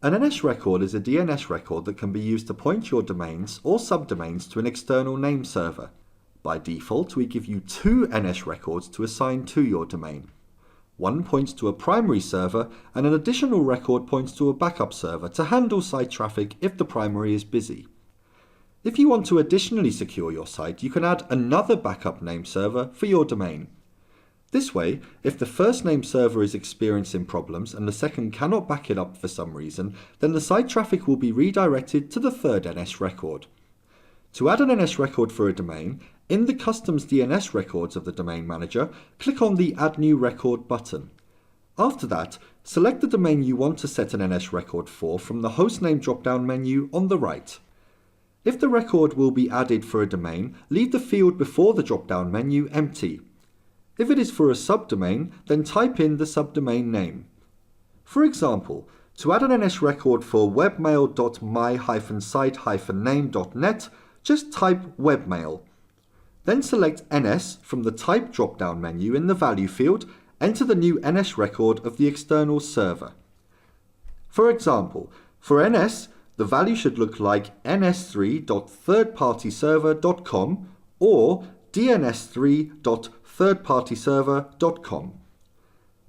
An NS record is a DNS record that can be used to point your domains or subdomains to an external name server. By default, we give you two NS records to assign to your domain. One points to a primary server and an additional record points to a backup server to handle site traffic if the primary is busy. If you want to additionally secure your site, you can add another backup name server for your domain. This way, if the first name server is experiencing problems and the second cannot back it up for some reason, then the site traffic will be redirected to the third NS record. To add an NS record for a domain, in the Customs DNS Records of the Domain Manager, click on the Add New Record button. After that, select the domain you want to set an NS record for from the hostname drop-down menu on the right. If the record will be added for a domain, leave the field before the drop-down menu empty. If it is for a subdomain, then type in the subdomain name. For example, to add an NS record for webmail.my-site-name.net, just type webmail. Then select NS from the Type drop-down menu in the Value field, enter the new NS record of the external server. For example, for NS, the value should look like ns3.thirdpartyserver.com or dns3.thirdpartyserver.com.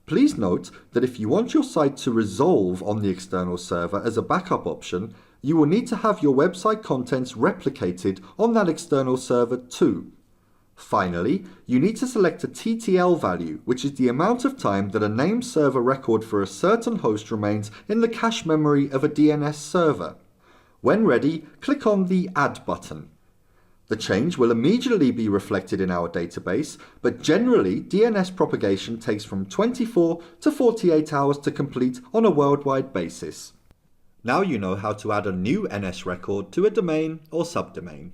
Please note that if you want your site to resolve on the external server as a backup option, you will need to have your website contents replicated on that external server too. Finally, you need to select a TTL value, which is the amount of time that a name server record for a certain host remains in the cache memory of a DNS server. When ready, click on the Add button. The change will immediately be reflected in our database, but generally DNS propagation takes from 24 to 48 hours to complete on a worldwide basis. Now you know how to add a new NS record to a domain or subdomain.